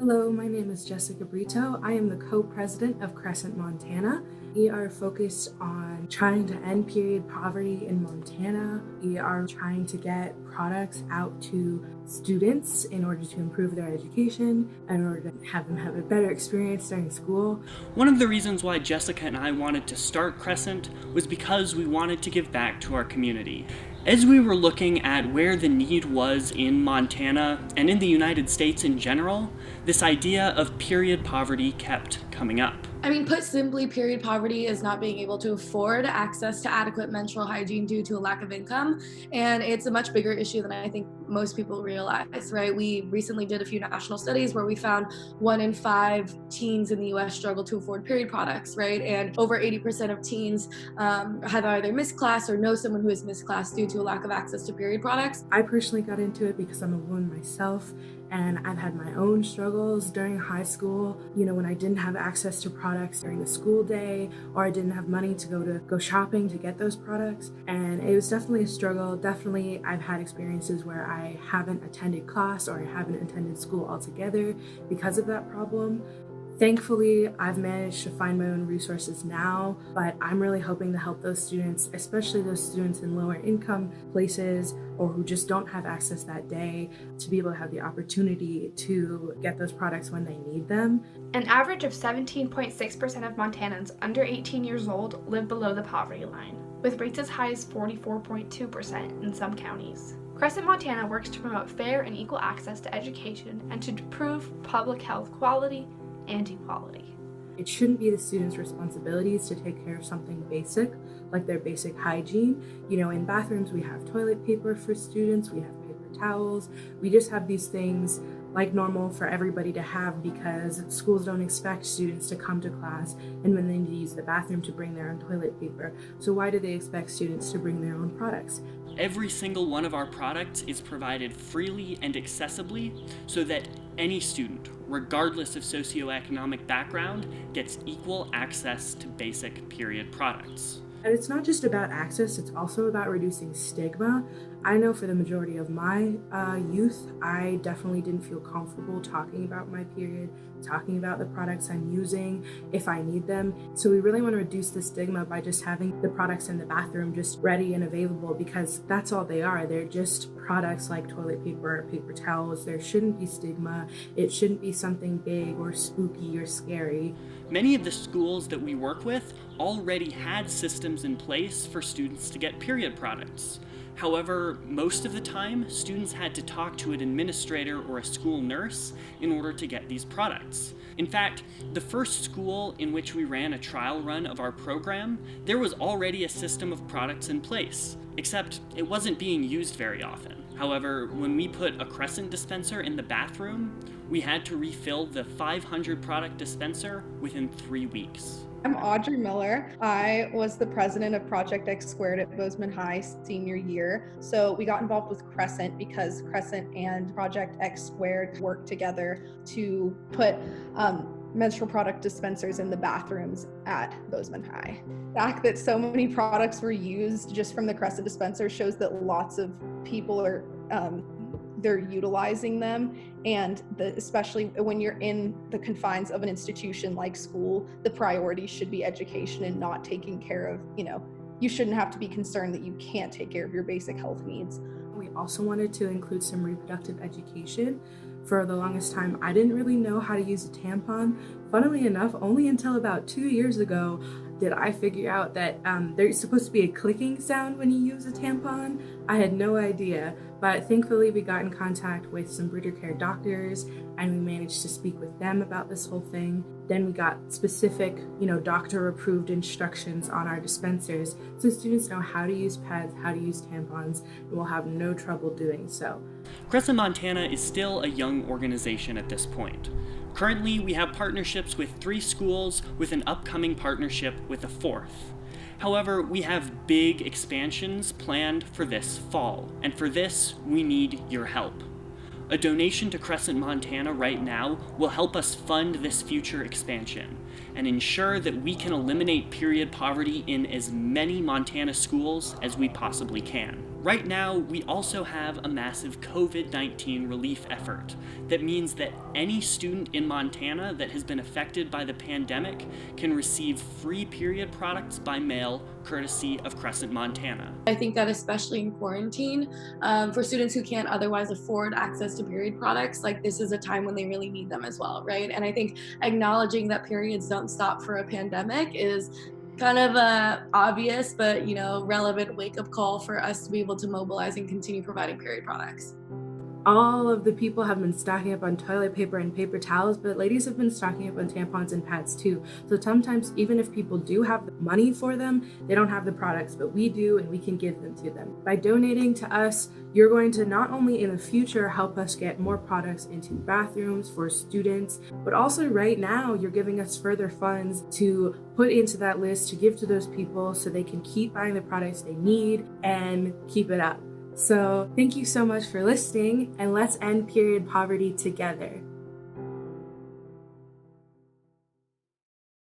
Hello, my name is Jessica Brito. I am the co-president of Crescent Montana. We are focused on trying to end period poverty in Montana. We are trying to get products out to students in order to improve their education, in order to have them have a better experience during school. One of the reasons why Jessica and I wanted to start Crescent was because we wanted to give back to our community. As we were looking at where the need was in Montana and in the United States in general, this idea of period poverty kept coming up. Put simply, period poverty is not being able to afford access to adequate menstrual hygiene due to a lack of income. And it's a much bigger issue than I think most people realize, right? We recently did a few national studies where we found 1 in 5 teens in the US struggle to afford period products, right? And over 80% of teens have either missed class or know someone who has missed class due to a lack of access to period products. I personally got into it because I'm a woman myself, and I've had my own struggles during high school, when I didn't have access to products during the school day, or I didn't have money to go shopping to get those products. And it was definitely a struggle. Definitely, I've had experiences where I haven't attended class or I haven't attended school altogether because of that problem. Thankfully, I've managed to find my own resources now, but I'm really hoping to help those students, especially those students in lower income places or who just don't have access that day, to be able to have the opportunity to get those products when they need them. An average of 17.6% of Montanans under 18 years old live below the poverty line, with rates as high as 44.2% in some counties. Crescent Montana works to promote fair and equal access to education and to improve public health quality and equality. It shouldn't be the students' responsibilities to take care of something basic, like their basic hygiene. In bathrooms, we have toilet paper for students, we have paper towels. We just have these things like normal for everybody to have because schools don't expect students to come to class and when they need to use the bathroom to bring their own toilet paper. So why do they expect students to bring their own products? Every single one of our products is provided freely and accessibly so that any student, regardless of socioeconomic background, gets equal access to basic period products. And it's not just about access, it's also about reducing stigma. I know for the majority of my youth, I definitely didn't feel comfortable talking about my period, talking about the products I'm using, if I need them. So we really want to reduce the stigma by just having the products in the bathroom just ready and available, because that's all they are. They're just products like toilet paper or paper towels. There shouldn't be stigma. It shouldn't be something big or spooky or scary. Many of the schools that we work with already had systems in place for students to get period products. However, most of the time, students had to talk to an administrator or a school nurse in order to get these products. In fact, the first school in which we ran a trial run of our program, there was already a system of products in place, except it wasn't being used very often. However, when we put a Crescent dispenser in the bathroom, we had to refill the 500 product dispenser within 3 weeks. I'm Audrey Miller. I was the president of Project X Squared at Bozeman High senior year. So we got involved with Crescent because Crescent and Project X Squared worked together to put menstrual product dispensers in the bathrooms at Bozeman High. The fact that so many products were used just from the Crescent dispenser shows that lots of people are they're utilizing them, and especially when you're in the confines of an institution like school, the priority should be education and not taking care of, you shouldn't have to be concerned that you can't take care of your basic health needs. We also wanted to include some reproductive education. For the longest time, I didn't really know how to use a tampon. Funnily enough, only until about 2 years ago did I figure out that there's supposed to be a clicking sound when you use a tampon. I had no idea, but thankfully we got in contact with some Brito care doctors and we managed to speak with them about this whole thing. Then we got specific, doctor-approved instructions on our dispensers so students know how to use pads, how to use tampons, and will have no trouble doing so. Crescent Montana is still a young organization at this point. Currently, we have partnerships with 3 schools with an upcoming partnership with a 4th. However, we have big expansions planned for this fall, and for this, we need your help. A donation to Crescent Montana right now will help us fund this future expansion and ensure that we can eliminate period poverty in as many Montana schools as we possibly can. Right now, we also have a massive COVID-19 relief effort. That means that any student in Montana that has been affected by the pandemic can receive free period products by mail, courtesy of Crescent Montana. I think that especially in quarantine, for students who can't otherwise afford access to period products, like this is a time when they really need them as well, right? And I think acknowledging that periods don't stop for a pandemic is kind of a obvious but relevant wake-up call for us to be able to mobilize and continue providing period products. All of the people have been stocking up on toilet paper and paper towels, but ladies have been stocking up on tampons and pads too. So sometimes even if people do have the money for them, they don't have the products, but we do, and we can give them to them. By donating to us, you're going to not only in the future help us get more products into bathrooms for students, but also right now you're giving us further funds to put into that list to give to those people so they can keep buying the products they need and keep it up. So thank you so much for listening, and let's end period poverty together.